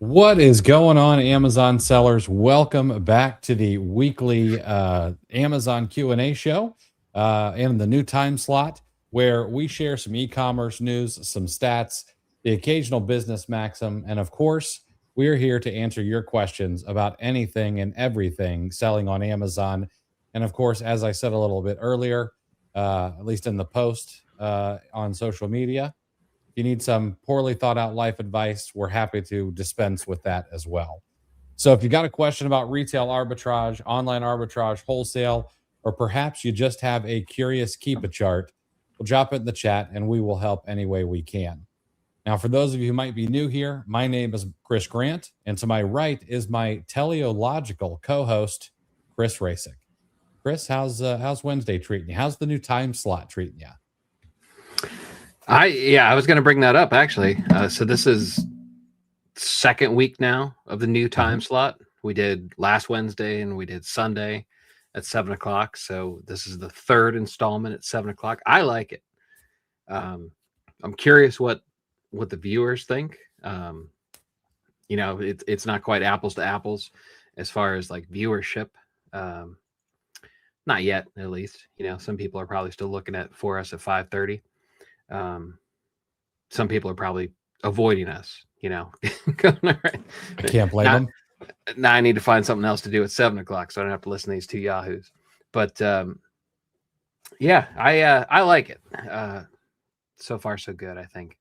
What is going on, Amazon sellers? Welcome back to the weekly Amazon Q&A show and the new time slot where we share some e-commerce news, some stats, the occasional business maxim, and of course, we're here to answer your questions about anything and everything selling on Amazon. And of course, as I said a little bit earlier, at least in the post on social media, if you need some poorly thought out life advice, we're happy to dispense with that as well. So if you got a question about retail arbitrage, online arbitrage, wholesale, or perhaps you just have a curious Keepa chart, we'll drop it in the chat and we will help any way we can. Now, for those of you who might be new here, my name is Chris Grant, and to my right is my teleological co-host, Chris Rasick. Chris, how's Wednesday treating you? How's the new time slot treating you? I was going to bring that up actually. So this is second week now of the new time slot. We did last Wednesday and we did Sunday at 7:00. So this is the third installment at 7:00. I like it. I'm curious what the viewers think. It's not quite apples to apples as far as like viewership. Not yet, at least. Some people are probably still looking for us at 5:30. Some people are probably avoiding us, I can't blame them. Now I need to find something else to do at 7:00 so I don't have to listen to these two yahoos. But I like it. So far so good, I think.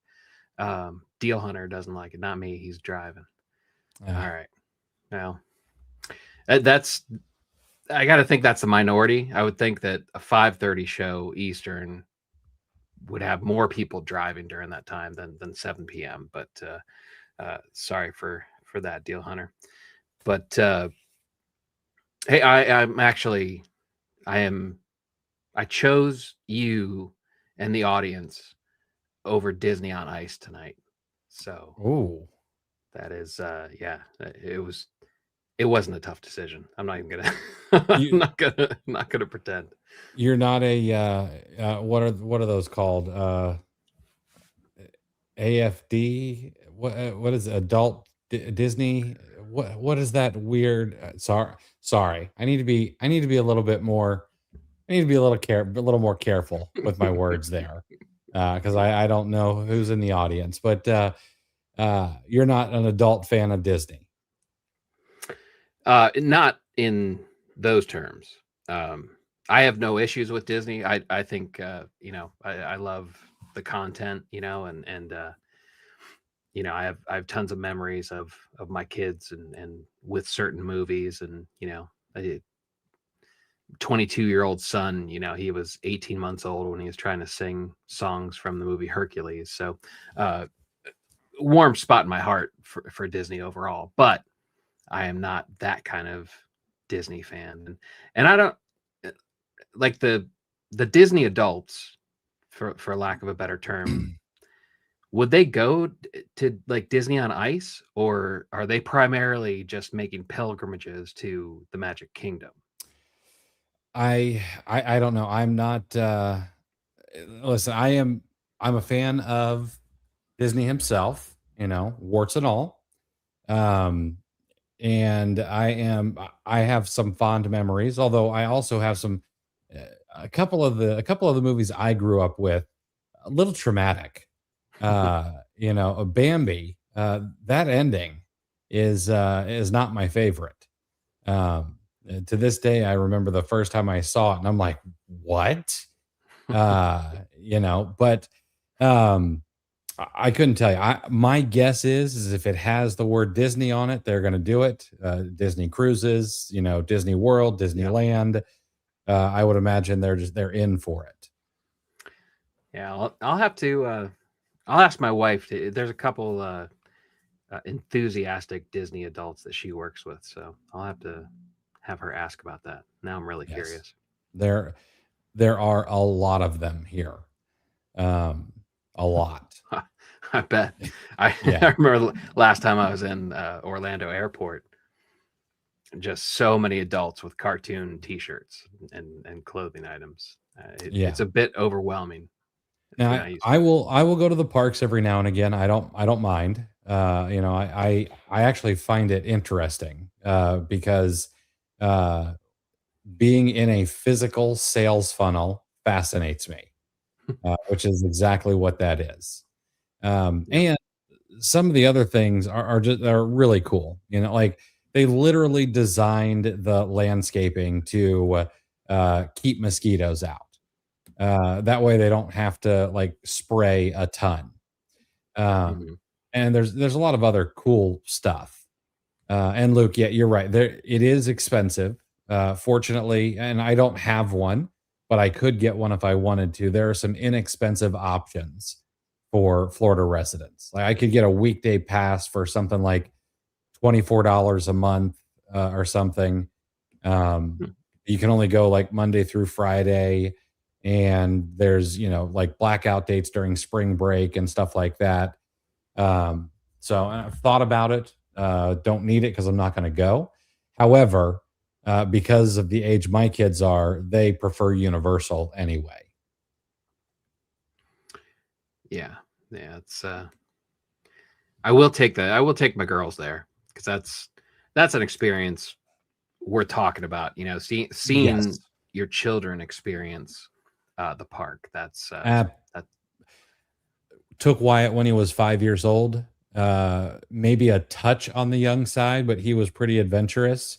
Deal Hunter doesn't like it, not me. He's driving. All right. Now I got to think that's the minority. I would think that a 5:30 show Eastern would have more people driving during that time than 7 p.m. But sorry for that, Deal Hunter. But hey, I chose you and the audience over Disney on Ice tonight. So that is it wasn't a tough decision. I'm not even gonna I'm not gonna pretend. You're not a what are those called? AFD? What is it? Adult Disney? What is that weird? Sorry. I need to be a little bit more. I need to be a little more careful with my words there, because I don't know who's in the audience, but you're not an adult fan of Disney. Not in those terms. I have no issues with Disney. I think I love the content, and I have tons of memories of my kids and with certain movies, and a 22-year-old son, he was 18 months old when he was trying to sing songs from the movie Hercules. So warm spot in my heart for Disney overall, but I am not that kind of Disney fan, and I don't like the Disney adults, for lack of a better term. Would they go to like Disney on Ice, or are they primarily just making pilgrimages to the Magic Kingdom? I don't know. I'm not. Listen, I'm a fan of Disney himself. Warts and all. And I have some fond memories, although I also have some a couple of the movies I grew up with a little traumatic. Bambi, that ending is not my favorite. To this day I remember the first time I saw it and I'm like, what? But I couldn't tell you. My guess is if it has the word Disney on it, they're going to do it. Disney Cruises, Disney World, Disneyland. I would imagine they're in for it. Yeah, I'll have to. I'll ask my wife. There's a couple enthusiastic Disney adults that she works with, so I'll have to have her ask about that. Now I'm really curious. There are a lot of them here. A lot. I bet. I remember last time I was in Orlando Airport, just so many adults with cartoon T-shirts and clothing items. It's a bit overwhelming. Now, I will go to the parks every now and again. I don't mind. I actually find it interesting because uh, being in a physical sales funnel fascinates me, which is exactly what that is. Yep. And some of the other things are really cool. Like they literally designed the landscaping to keep mosquitoes out. That way, they don't have to like spray a ton. Mhm. And there's a lot of other cool stuff. And Luke, yeah, you're right. There, it is expensive. Fortunately, and I don't have one, but I could get one if I wanted to. There are some inexpensive options for Florida residents. Like I could get a weekday pass for something like $24 a month or something. Um, Hmm. you can only go like Monday through Friday, and there's like blackout dates during spring break and stuff like that. So I've thought about it. Don't need it because I'm not going to go. However, because of the age my kids are, they prefer Universal anyway. Yeah. Yeah. I will take my girls there because that's an experience worth talking about. Seeing Yes. your children experience the park. That's Uh, that. took Wyatt when he was 5 years old. Maybe a touch on the young side, but he was pretty adventurous.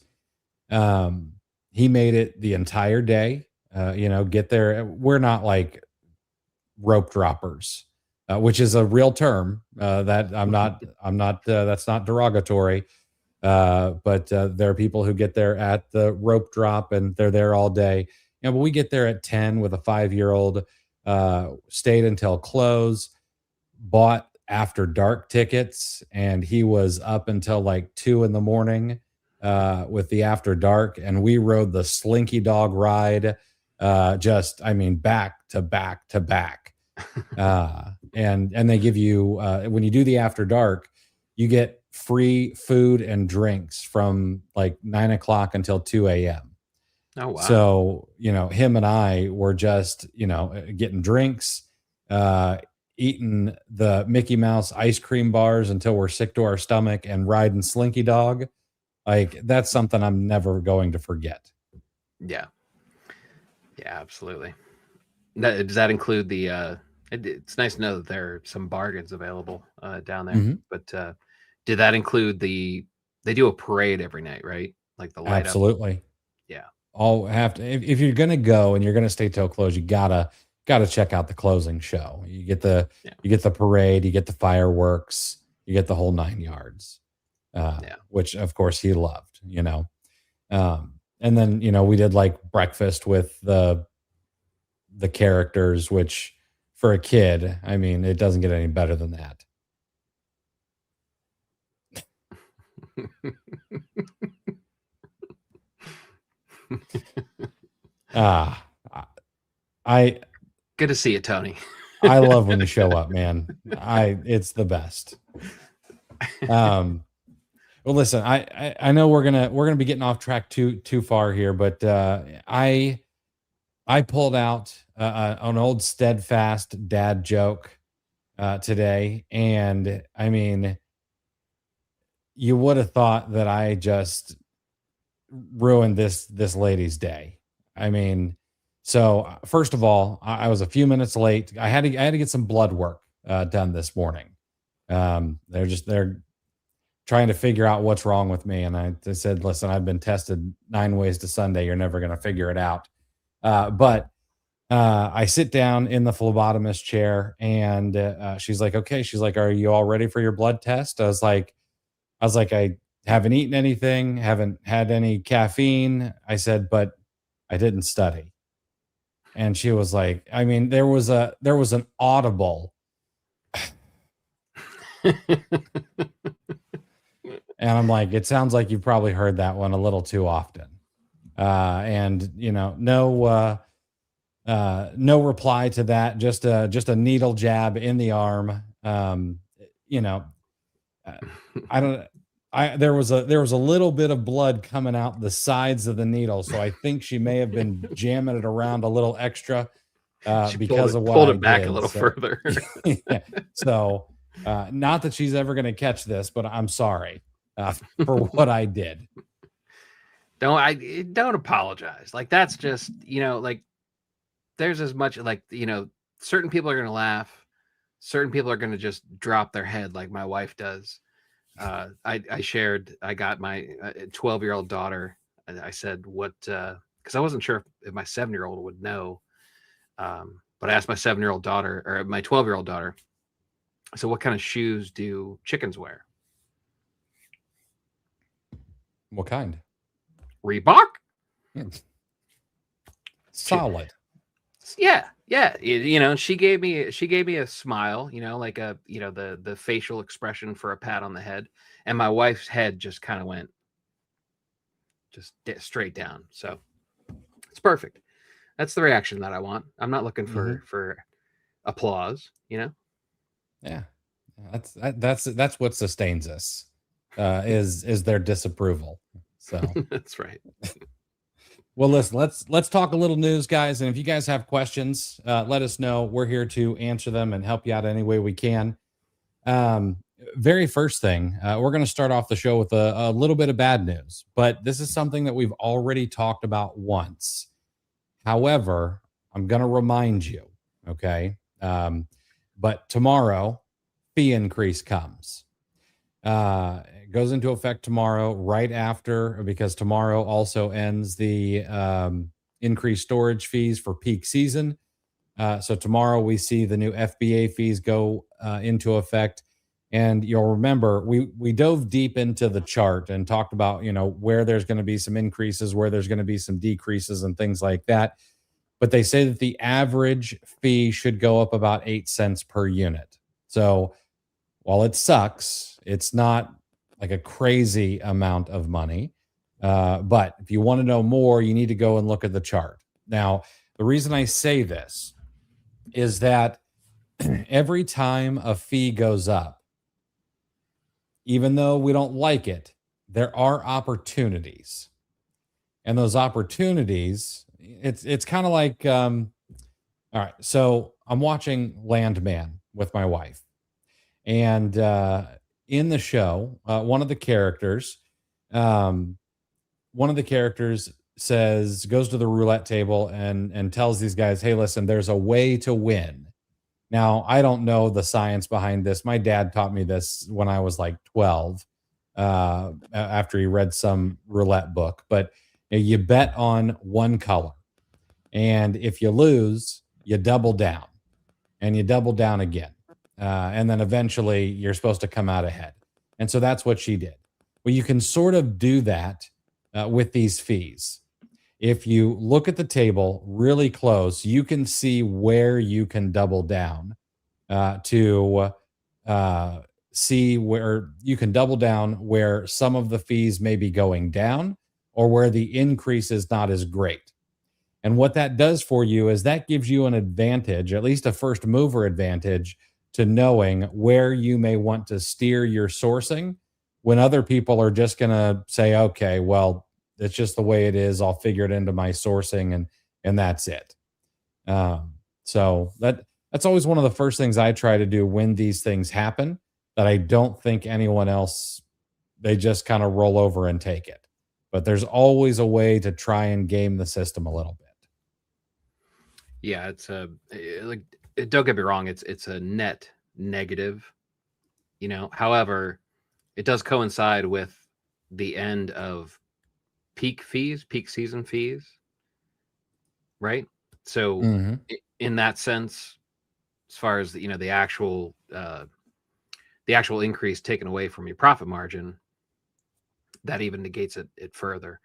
Um, he made it the entire day. Get there. We're not like rope droppers, which is a real term. That I'm not. I'm not. That's not derogatory. But there are people who get there at the rope drop and they're there all day. But we get there at 10 with a 5 year old. Stayed until close, bought after dark tickets, and he was up until like 2 in the morning with the after dark, and we rode the Slinky Dog ride, I mean, back to back to back. And they give you when you do the after dark, you get free food and drinks from like 9 o'clock until 2 a.m. Oh wow. So, him and I were just, getting drinks, uh, eating the Mickey Mouse ice cream bars until we're sick to our stomach and riding Slinky Dog. Like, that's something I'm never going to forget. Yeah. Yeah. Absolutely. Does that include the? It's nice to know that there are some bargains available down there. Mhm. But did that include the? They do a parade every night, right? Like the light up. Absolutely. Yeah. All have to, if you're gonna go and you're gonna stay till close, you gotta check out the closing show. Yeah. You get the parade, you get the fireworks, you get the whole 9 yards, Yeah. which of course he loved. And then we did like breakfast with the characters, which for a kid, I mean, it doesn't get any better than that. Ah, I Good to see you, Tony. I love when you show up, man. It's the best. Um, well, listen, I know we're gonna be getting off track too far here, but I pulled out an old steadfast dad joke today, and I mean, you would have thought that I just ruined this lady's day. I mean, so first of all, I was a few minutes late. I had to get some blood work done this morning. They're trying to figure out what's wrong with me, and I said, "Listen, I've been tested 9 ways to Sunday. You're never going to figure it out." But I sit down in the phlebotomist chair, and she's like, "Okay." She's like, "Are you all ready for your blood test?" I was like, "I haven't eaten anything, haven't had any caffeine." I said, "But I didn't study." And she was like, I mean, there was an audible, and I'm like, "It sounds like you've probably heard that one a little too often." And no reply to that. Just a needle jab in the arm. You know, uh, I don't. There was a little bit of blood coming out the sides of the needle, so I think she may have been jamming it around a little extra She pulled because it of what pulled I it back a did. little So, further. yeah. So Not that she's ever going to catch this, but I'm sorry for what I did. Don't apologize. Like that's just, like there's as much like, certain people are going to laugh. Certain people are going to just drop their head like my wife does. I got my 12-year-old daughter. I said what, because I wasn't sure if my 7-year-old would know. But I asked my 7-year-old daughter or my 12-year-old daughter, so what kind of shoes do chickens wear? What kind? Reebok? Solid. Yeah. She gave me a smile, like the facial expression for a pat on the head, and my wife's head just kind of went just straight down. So it's perfect. That's the reaction that I want. I'm not looking for applause, Yeah, that's what sustains us, is their disapproval. So That's right. well, listen, let's talk a little news, guys. And if you guys have questions, let us know. We're here to answer them and help you out any way we can. Um, Very first thing, we're going to start off the show with a little bit of bad news, but this is something that we've already talked about once. However, I'm going to remind you, okay? But tomorrow, fee increase comes. It goes into effect tomorrow, right after, because tomorrow also ends the increased storage fees for peak season. So tomorrow we see the new FBA fees go into effect. And you'll remember we dove deep into the chart and talked about, where there's going to be some increases, where there's going to be some decreases and things like that. But they say that the average fee should go up about 8 cents per unit. So while it sucks, it's not like a crazy amount of money. But if you want to know more, you need to go and look at the chart. Now, the reason I say this is that every time a fee goes up, even though we don't like it, there are opportunities. And those opportunities, it's kind of like, all right, so I'm watching Landman with my wife. And in the show, one of the characters, um, goes to the roulette table and tells these guys, "Hey, listen, there's a way to win." Now, I don't know the science behind this. My dad taught me this when I was like 12, after he read some roulette book. But you bet on one color, and if you lose, you double down, and you double down again. And then eventually you're supposed to come out ahead. And so that's what she did. Well, you can sort of do that with these fees. If you look at the table really close, you can see where you can double down to see where you can double down where some of the fees may be going down or where the increase is not as great. And what that does for you is that gives you an advantage, at least a first mover advantage, to knowing where you may want to steer your sourcing when other people are just going to say, okay, well, it's just the way it is. I'll figure it into my sourcing and that's it. So that's always one of the first things I try to do when these things happen that I don't think anyone else, they just kind of roll over and take it. But there's always a way to try and game the system a little bit. Yeah, it's like, don't get me wrong, it's a net negative, However, it does coincide with the end of peak season fees, right? So in that sense, as far as the actual increase taken away from your profit margin, that even negates it further.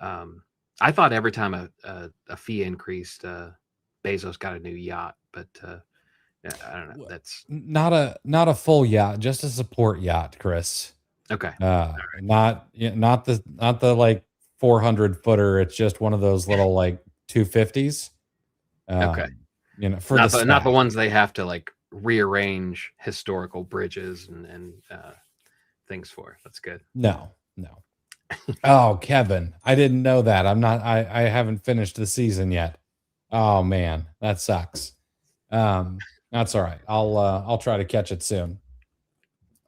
I thought every time a fee increased, Bezos got a new yacht, but I don't know. That's not a full yacht, just a support yacht, Chris. okay. Not the like 400 footer. It's just one of those little like 250s. Okay. For not the ones they have to like rearrange historical bridges and things for. That's good. No. Oh, Kevin, I didn't know that. I haven't finished the season yet. Oh man, that sucks. That's all right. I'll try to catch it soon.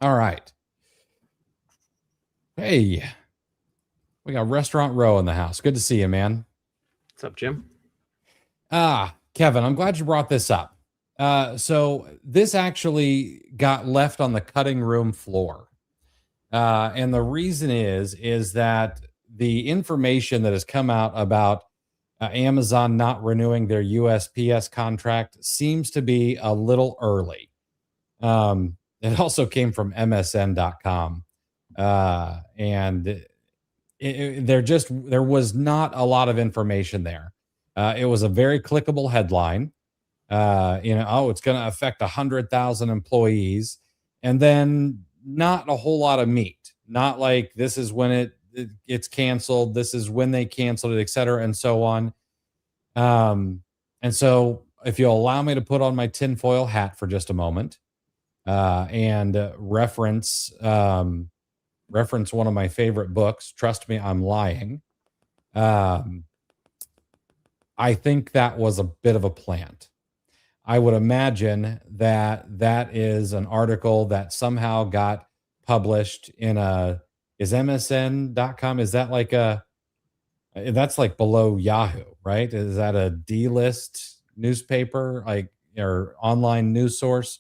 All right. Hey, we got Restaurant Row in the house. Good to see you, man. What's up, Jim? Kevin, I'm glad you brought this up. So this actually got left on the cutting room floor. And the reason is that the information that has come out about Amazon not renewing their USPS contract seems to be a little early. It also came from MSN.com. And there was not a lot of information there. It was a very clickable headline. Oh, it's going to affect 100,000 employees, and then not a whole lot of meat. Not like this is when it's canceled. This is when they canceled it, et cetera, and so on. And so, if you'll allow me to put on my tinfoil hat for just a moment, and reference one of my favorite books. Trust me, I'm lying. Um, I think that was a bit of a plant. I would imagine that that is an article that somehow got published in is MSN.com. Is that like that's like below Yahoo, right? Is that a D list newspaper, like, or online news source?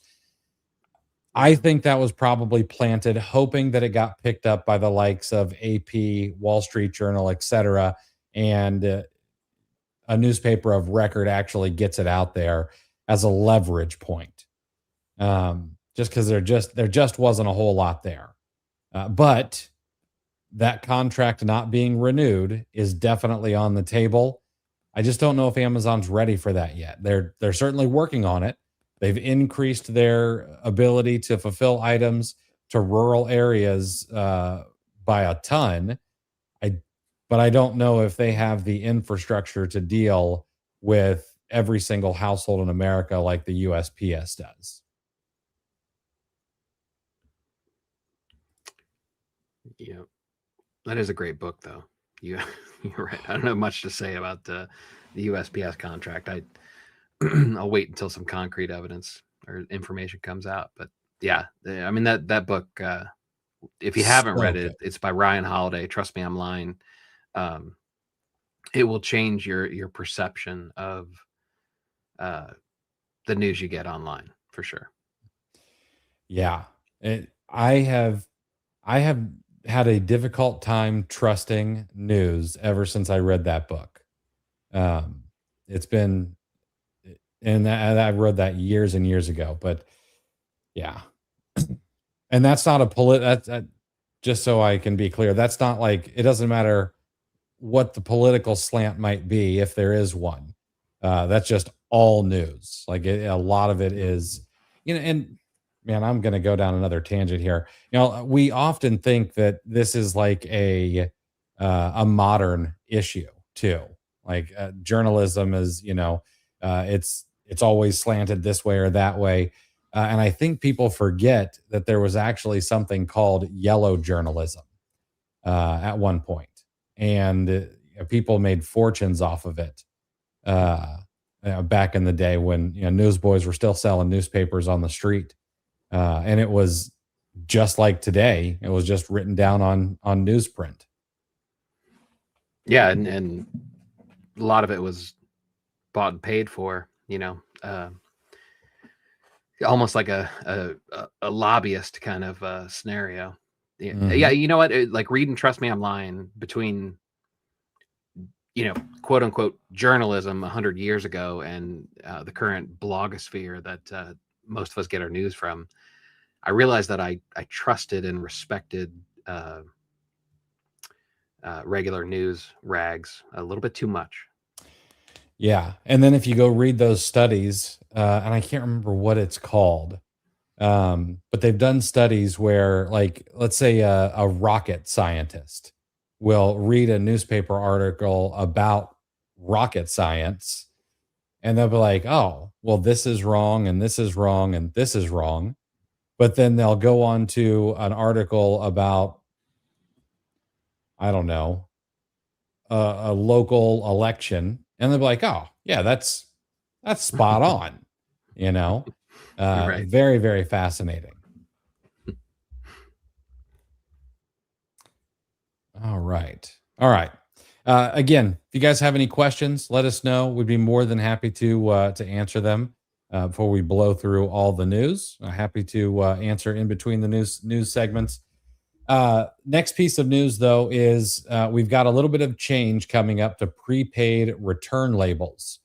I think that was probably planted, hoping that it got picked up by the likes of AP, Wall Street Journal, et cetera, and a newspaper of record actually gets it out there as a leverage point. Just because there just wasn't a whole lot there, but that contract not being renewed is definitely on the table. I just don't know if Amazon's ready for that yet. They're certainly working on it. They've increased their ability to fulfill items to rural areas by a ton. I, but I don't know if they have the infrastructure to deal with every single household in America like the USPS does. Yeah, that is a great book, though. You, you're right. I don't have much to say about the USPS contract. I'll wait until some concrete evidence or information comes out. But yeah, I mean that book. If you haven't read it, it's by Ryan Holiday. Trust me, I'm lying. It will change your perception of the news you get online for sure. Yeah, I have had a difficult time trusting news ever since I read that book. It's been, and I read that years and years ago, but yeah, and that's not a just so I can be clear, that's not like, it doesn't matter what the political slant might be if there is one. That's just all news. Like a lot of it is, and man, I'm going to go down another tangent here. We often think that this is like a modern issue too. Like journalism is, it's always slanted this way or that way. And I think people forget that there was actually something called yellow journalism at one point, and people made fortunes off of it back in the day when newsboys were still selling newspapers on the street, and it was just like today. It was just written down on newsprint. Yeah, and a lot of it was bought and paid for. Almost like a lobbyist kind of scenario. Yeah, yeah. You know what? Like reading "Trust Me, I'm Lying" between quote unquote journalism 100 years ago and the current blogosphere that most of us get our news from. I realized that I trusted and respected regular news rags a little bit too much. Yeah. And then if you go read those studies, and I can't remember what it's called, but they've done studies where, like, let's say a rocket scientist will read a newspaper article about rocket science, and they'll be like, oh, well, this is wrong, and this is wrong, and this is wrong. But then they'll go on to an article about, I don't know, a local election, and they'll be like, oh, yeah, that's spot on, Right. Very, very fascinating. right. All right. Again, if you guys have any questions, let us know. We'd be more than happy to answer them before we blow through all the news. Happy to answer in between the news segments. Next piece of news, though, is we've got a little bit of change coming up to prepaid return labels.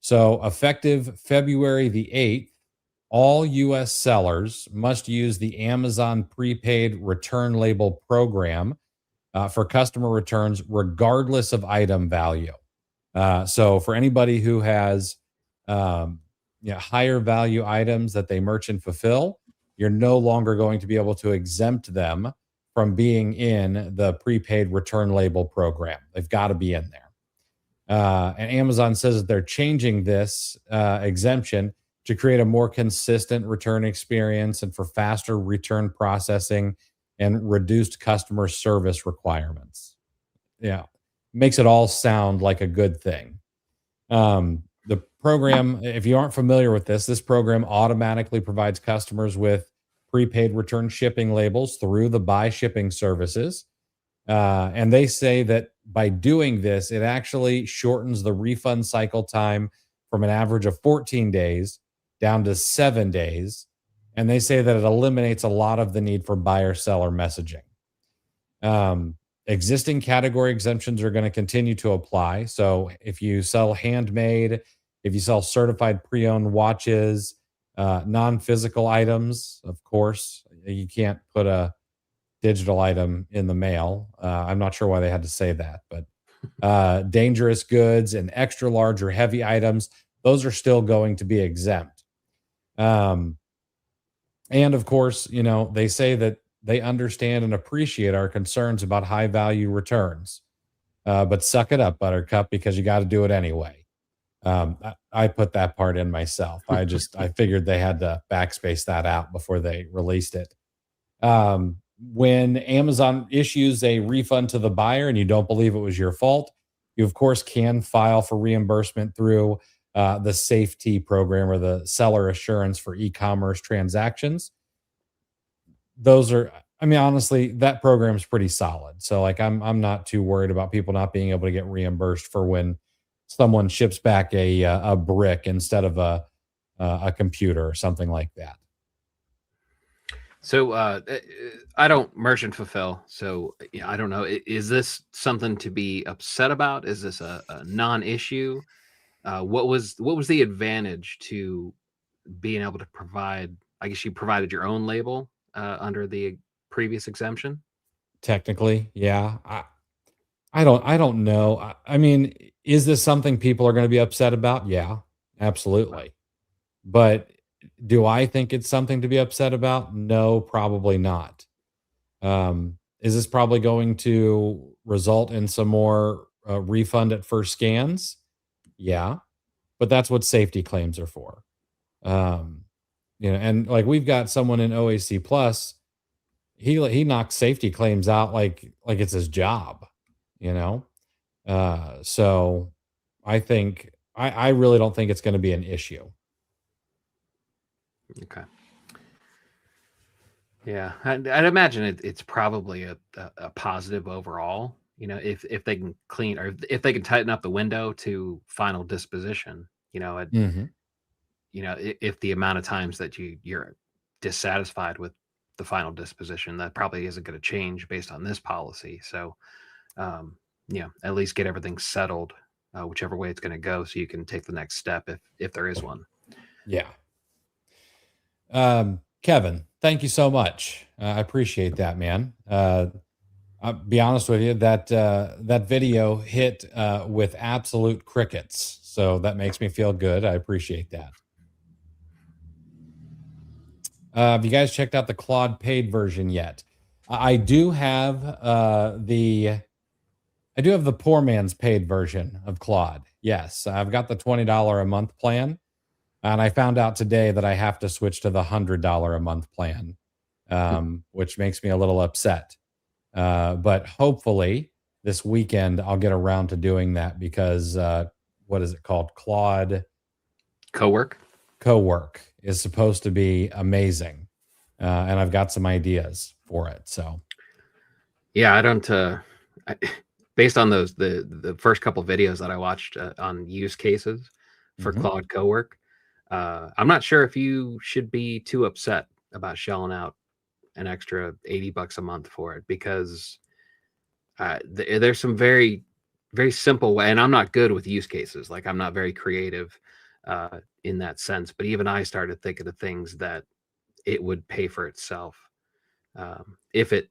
So, effective February the 8th, all U.S. sellers must use the Amazon prepaid return label program for customer returns, regardless of item value. So, for anybody who has higher value items that they merchant fulfill, you're no longer going to be able to exempt them from being in the prepaid return label program. They've got to be in there. And Amazon says that they're changing this exemption to create a more consistent return experience and for faster return processing and reduced customer service requirements. Yeah, makes it all sound like a good thing. The program, if you aren't familiar with this program automatically provides customers with prepaid return shipping labels through the buy shipping services. And they say that by doing this, it actually shortens the refund cycle time from an average of 14 days down to 7 days. And they say that it eliminates a lot of the need for buyer seller messaging. Existing category exemptions are going to continue to apply. So if you sell handmade, if you sell certified pre-owned watches, non-physical items, of course, you can't put a digital item in the mail. I'm not sure why they had to say that, but dangerous goods and extra large or heavy items, those are still going to be exempt. And of course, they say that they understand and appreciate our concerns about high value returns. But suck it up, Buttercup, because you got to do it anyway. I put that part in myself. I figured they had to backspace that out before they released it. When Amazon issues a refund to the buyer and you don't believe it was your fault, you of course can file for reimbursement through the safety program or the seller assurance for e-commerce transactions. Honestly, that program is pretty solid. So I'm not too worried about people not being able to get reimbursed for when someone ships back a brick instead of a computer or something like that. So I don't merchant fulfill, so I don't know. Is this something to be upset about? Is this a non-issue? What was the advantage to being able to provide? I guess you provided your own label under the previous exemption. Technically, yeah. I don't know. I mean, is this something people are going to be upset about? Yeah, absolutely. But do I think it's something to be upset about? No, probably not. Is this probably going to result in some more refund at first scans? Yeah, but that's what safety claims are for. And like we've got someone in OAC Plus, he knocks safety claims out like it's his job, you know. So I think I really don't think it's going to be an issue. Okay. Yeah, I'd imagine it's probably a positive overall. If they can clean or if they can tighten up the window to final disposition. Mhm. If the amount of times that you're dissatisfied with the final disposition, that probably isn't going to change based on this policy. So, at least get everything settled, whichever way it's going to go, so you can take the next step if there is one. Yeah. Kevin, thank you so much. I appreciate that, man. I'll be honest with you, that video hit with absolute crickets. So that makes me feel good. I appreciate that. Have you guys checked out the Claude paid version yet? I do have the poor man's paid version of Claude. Yes, I've got the $20 a month plan. And I found out today that I have to switch to the $100 a month plan, which makes me a little upset. But hopefully this weekend I'll get around to doing that because what is it called? Claude Cowork is supposed to be amazing. And I've got some ideas for it. So yeah, I don't based on those the first couple videos that I watched on use cases for Claude Cowork, I'm not sure if you should be too upset about shelling out an extra $80 a month for it, because there's some very very simple way, and I'm not good with use cases. Like, I'm not very creative in that sense, but even I started thinking of things that it would pay for itself if it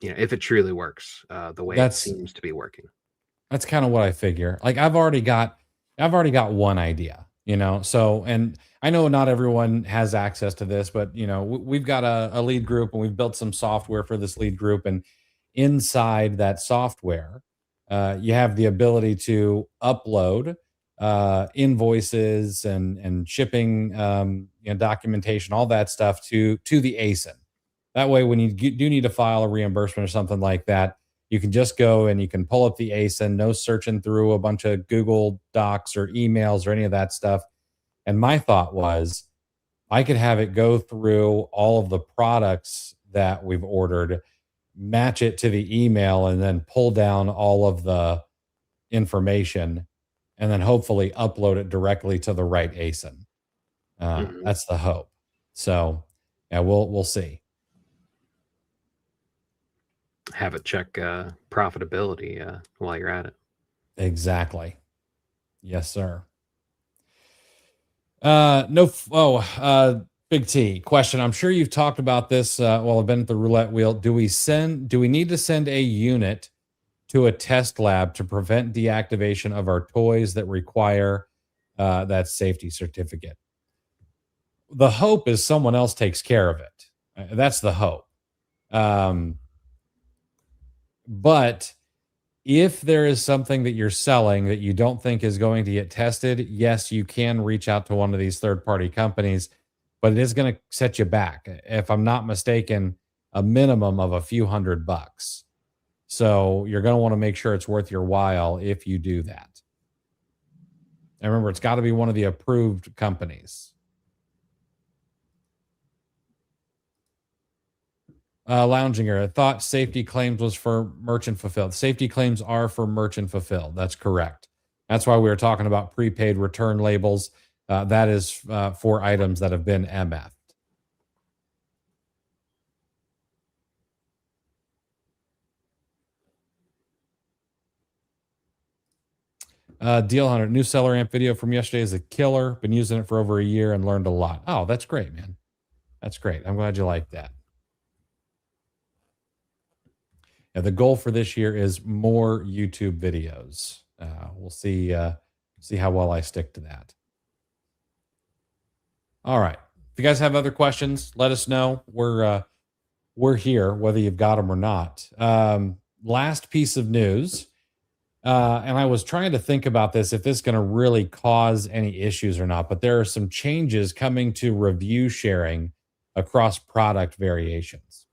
if it truly works the way it That's seems to be working. That's kind of what I figure. Like I've already got one idea, So, and I know not everyone has access to this, but we've got a lead group and we've built some software for this lead group. And inside that software, you have the ability to upload invoices and shipping, documentation, all that stuff to the ASIN. That way, when you do need to file a reimbursement or something like that, you can just go and you can pull up the ASIN, no searching through a bunch of Google Docs or emails or any of that stuff. And my thought was I could have it go through all of the products that we've ordered, match it to the email, and then pull down all of the information and then hopefully upload it directly to the right ASIN. Mhm. That's the hope. So yeah, we'll see. Have it check profitability while you're at it. Exactly. Yes, sir. No. Big T question. I'm sure you've talked about this while I've been at the roulette wheel. Do we need to send a unit to a test lab to prevent deactivation of our toys that require that safety certificate? The hope is someone else takes care of it. That's the hope. But if there is something that you're selling that you don't think is going to get tested, yes, you can reach out to one of these third party companies, but it is going to set you back. If I'm not mistaken, a minimum of a few $100. So you're going to want to make sure it's worth your while if you do that. And remember, it's got to be one of the approved companies. Lounger, I thought safety claims was for merchant fulfilled. Safety claims are for merchant fulfilled. That's correct. That's why we were talking about prepaid return labels. That is for items that have been MF'd. Deal Hunter, new seller amp video from yesterday is a killer. Been using it for over a year and learned a lot. Oh, that's great, man. That's great. I'm glad you like that. Yeah, the goal for this year is more YouTube videos. We'll see how well I stick to that. All right. If you guys have other questions, let us know. We're here, whether you've got them or not. Last piece of news, and I was trying to think about this, if this is going to really cause any issues or not, but there are some changes coming to review sharing across product variations.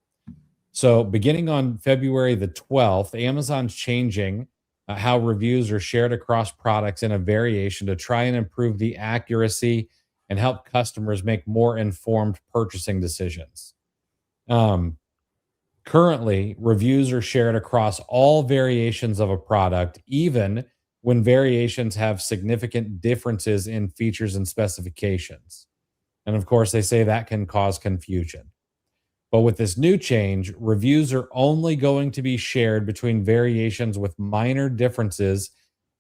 So beginning on February the 12th, Amazon's changing how reviews are shared across products in a variation to try and improve the accuracy and help customers make more informed purchasing decisions. Currently, reviews are shared across all variations of a product, even when variations have significant differences in features and specifications. And of course, they say that can cause confusion. But with this new change, reviews are only going to be shared between variations with minor differences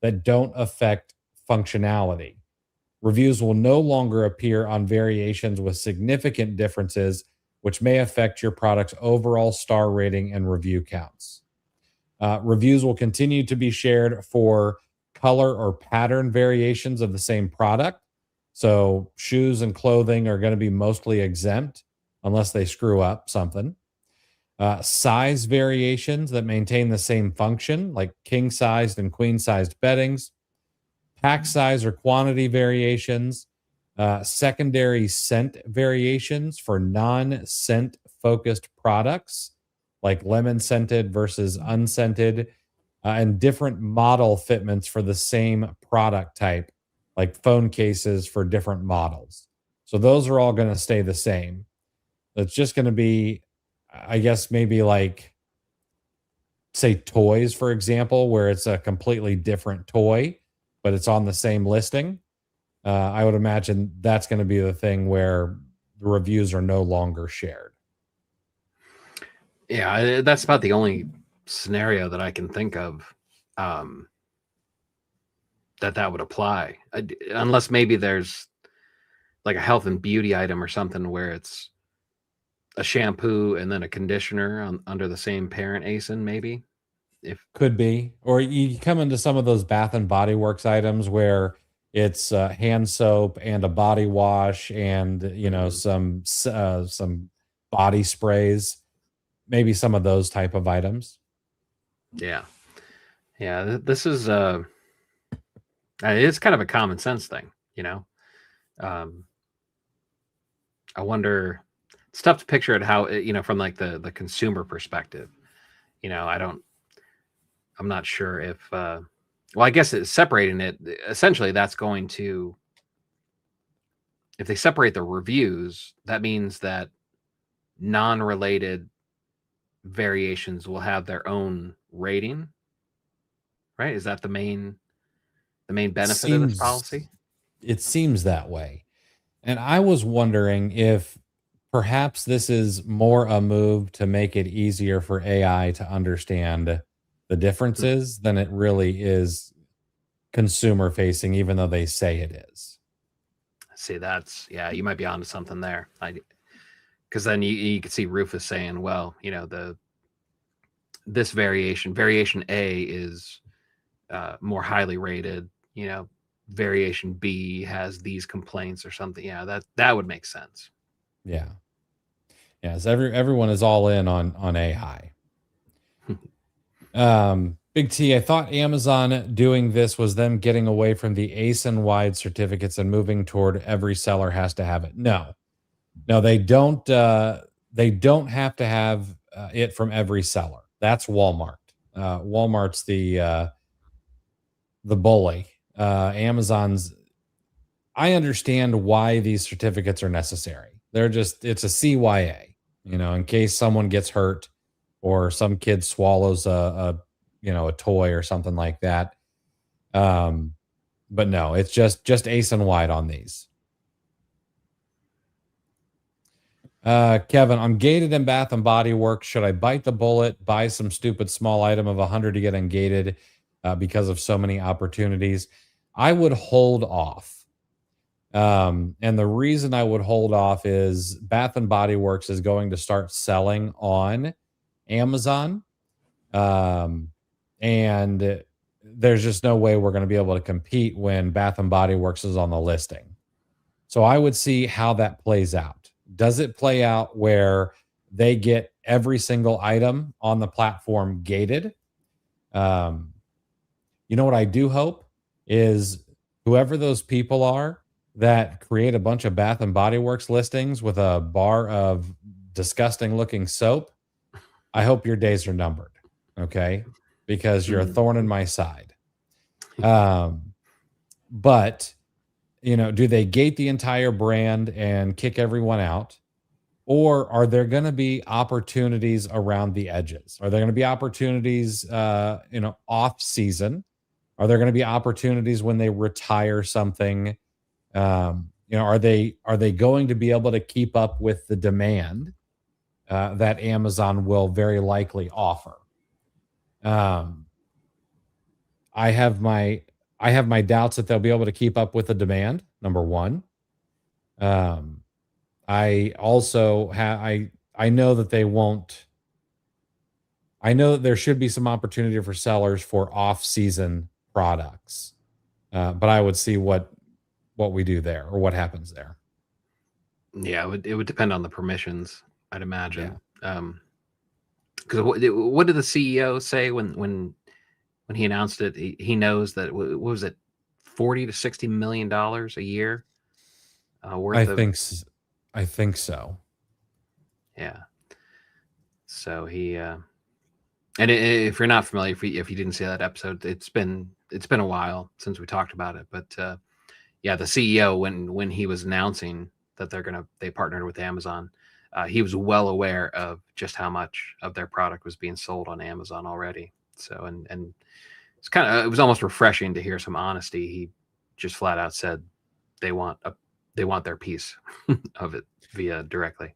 that don't affect functionality. Reviews will no longer appear on variations with significant differences, which may affect your product's overall star rating and review counts. Reviews will continue to be shared for color or pattern variations of the same product. So shoes and clothing are going to be mostly exempt unless they screw up something. Size variations that maintain the same function, like king-sized and queen-sized beddings. Pack size or quantity variations. Secondary scent variations for non-scent focused products, like lemon scented versus unscented, and different model fitments for the same product type, like phone cases for different models. So those are all going to stay the same. It's just going to be, I guess, maybe like say toys, for example, where it's a completely different toy, but it's on the same listing. I would imagine that's going to be the thing where the reviews are no longer shared. Yeah, that's about the only scenario that I can think of that would apply, unless maybe there's like a health and beauty item or something where it's a shampoo and then a conditioner under the same parent ASIN, maybe. If Could be, or you come into some of those Bath and Body Works items where it's hand soap and a body wash and some body sprays, maybe some of those type of items. yeah, yeah, this is it's kind of a common sense thing, um I wonder, it's tough to picture it how from like the consumer perspective. I'm not sure if well, I guess it's separating it. Essentially, that's going to, if they separate the reviews, that means that non-related variations will have their own rating, right? Is that the main benefit of this policy? It seems that way. And I was wondering if perhaps this is more a move to make it easier for AI to understand the differences than it really is consumer facing, even though they say it is. See, that's, yeah, you might be onto something there. Because then you could see Rufus saying, well, this variation A is more highly rated, variation B has these complaints or something. Yeah, that would make sense. Yeah. Yes, everyone is all in on AI. Big T, I thought Amazon doing this was them getting away from the ASIN wide certificates and moving toward every seller has to have it. No, they don't. They don't have to have it from every seller. That's Walmart. Walmart's the bully. Amazon's. I understand why these certificates are necessary. It's a CYA, in case someone gets hurt or some kid swallows a toy or something like that. But no, it's just ASIN wide on these. Kevin, I'm gated in Bath and Body Works. Should I bite the bullet, buy some stupid small item of 100 to get ungated because of so many opportunities? I would hold off. And the reason I would hold off is Bath and Body Works is going to start selling on Amazon. And there's just no way we're going to be able to compete when Bath and Body Works is on the listing. So I would see how that plays out. Does it play out where they get every single item on the platform gated? What I do hope is whoever those people are that create a bunch of Bath and Body Works listings with a bar of disgusting looking soap, I hope your days are numbered. Okay. Because you're a thorn in my side. But do they gate the entire brand and kick everyone out? Or are there going to be opportunities around the edges? Are there going to be opportunities, off season? Are there going to be opportunities when they retire something? Are they going to be able to keep up with the demand that Amazon will very likely offer? I have my doubts that they'll be able to keep up with the demand. Number one. I also I know that they won't. I know that there should be some opportunity for sellers for off-season products, but I would see what we do there or what happens there. Yeah, it would depend on the permissions, I'd imagine. Because what did the CEO say when he announced it? He knows that, what was it, $40 to $60 million a year worth I think so. Yeah. So he and if you're not familiar, if you didn't see that episode, it's been a while since we talked about it. But yeah, the CEO, when he was announcing that they partnered with Amazon, he was well aware of just how much of their product was being sold on Amazon already. So, and it's it was almost refreshing to hear some honesty. He just flat out said they want their piece of it via directly.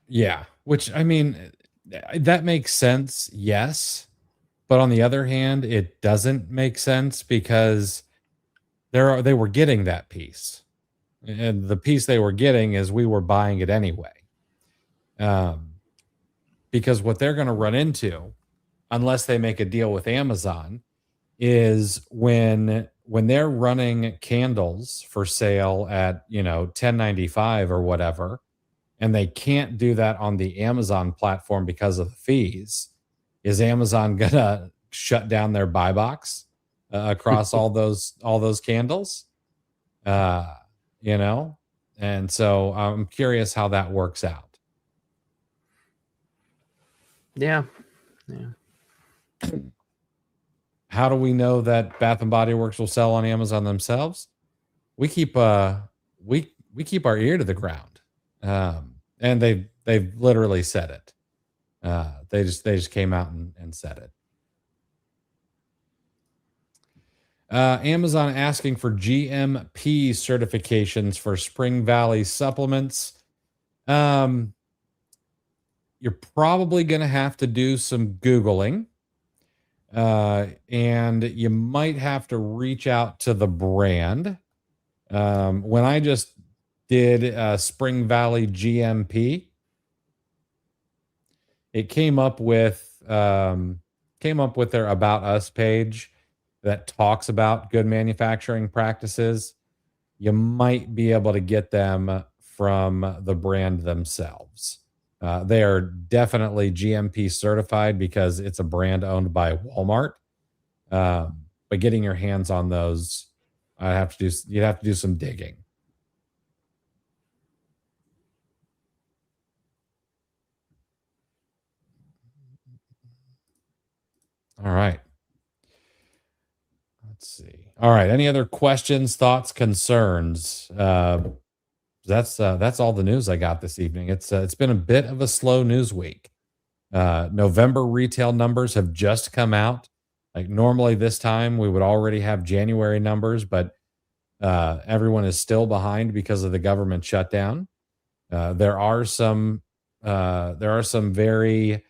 Yeah, which I mean, that makes sense, yes. But on the other hand, it doesn't make sense because they were getting that piece. And the piece they were getting is we were buying it anyway. Um, because what they're going to run into, unless they make a deal with Amazon, is when they're running candles for sale at 10.95 or whatever, and they can't do that on the Amazon platform because of the fees. Is Amazon gonna shut down their buy box across all those candles? Uh, you know, and so I'm curious how that works out. Yeah. How do we know that Bath and Body Works will sell on Amazon themselves? We keep we keep our ear to the ground, and they've literally said it. They just came out and said it. Amazon asking for GMP certifications for Spring Valley supplements. You're probably going to have to do some Googling. And you might have to reach out to the brand. When I just did Spring Valley GMP, it came up with their About Us page that talks about good manufacturing practices. You might be able to get them from the brand themselves. They are definitely GMP certified because it's a brand owned by Walmart. But getting your hands on those, you'd have to do some digging. All right. Let's see. All right. Any other questions, thoughts, concerns? That's all the news I got this evening. It's been a bit of a slow news week. November retail numbers have just come out. Like normally this time we would already have January numbers, but everyone is still behind because of the government shutdown. There are some very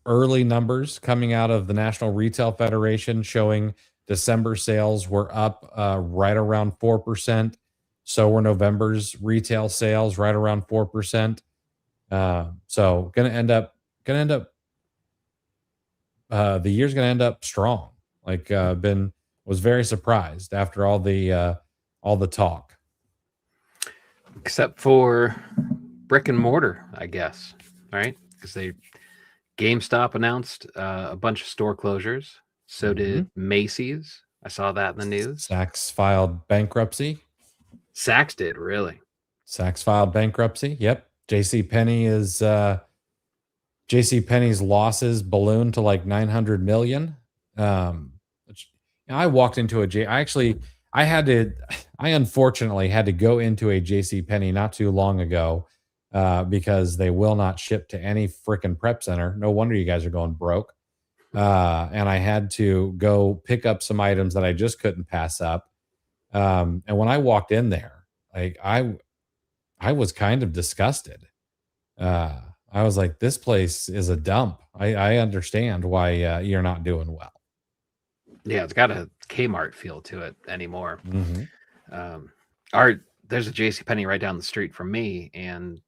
early numbers coming out of the National Retail Federation showing December sales were up right around 4%. So were November's retail sales right around 4%. So gonna end up the year's gonna end up strong. Like was very surprised after all the talk. Except for brick and mortar, I guess, right? Because GameStop announced a bunch of store closures. So did Macy's. I saw that in the news. Saks filed bankruptcy. Saks did, really? Saks filed bankruptcy. Yep. JCPenney's losses ballooned to like 900 million. Which, I walked into I unfortunately had to go into a JCPenney not too long ago because they will not ship to any freaking prep center. No wonder you guys are going broke. And I had to go pick up some items that I just couldn't pass up. And when I walked in there, like I was kind of disgusted. I was like, this place is a dump. I understand why you're not doing well. Yeah, it's got a Kmart feel to it anymore. Mm-hmm. There's a JCPenney right down the street from me, and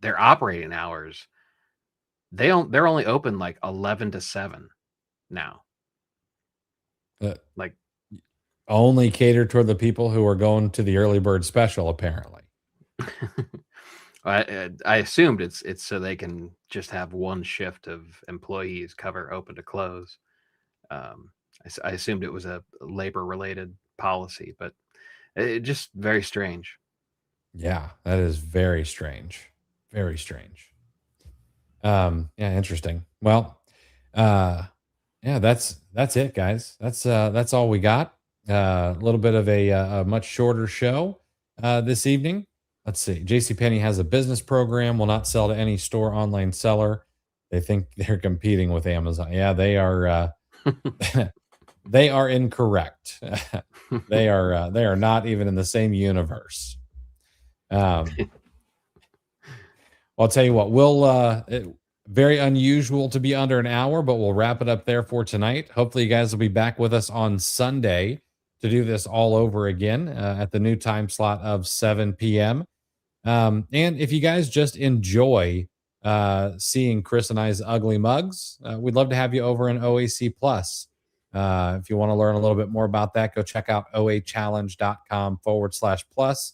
their operating hours, they're only open like 11 to 7 now. Like only cater toward the people who are going to the early bird special, apparently. I assumed it's so they can just have one shift of employees cover open to close. I assumed it was a labor related policy, but it just very strange. Yeah, that is very strange. Very strange. Yeah, interesting. Well, yeah, that's it, guys. That's all we got. A little bit of a much shorter show this evening. Let's see. JCPenney has a business program, will not sell to any store online seller. They think they're competing with Amazon. Yeah, they are they are incorrect. They are not even in the same universe. I'll tell you what, very unusual to be under an hour, but we'll wrap it up there for tonight. Hopefully you guys will be back with us on Sunday to do this all over again at the new time slot of 7 p.m. And if you guys just enjoy seeing Chris and I's ugly mugs, we'd love to have you over in OAC Plus. If you want to learn a little bit more about that, go check out oachallenge.com/plus.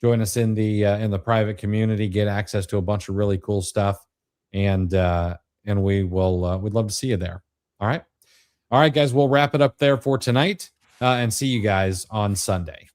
Join us in the private community, get access to a bunch of really cool stuff, and we'd love to see you there. All right, guys, we'll wrap it up there for tonight, and see you guys on Sunday.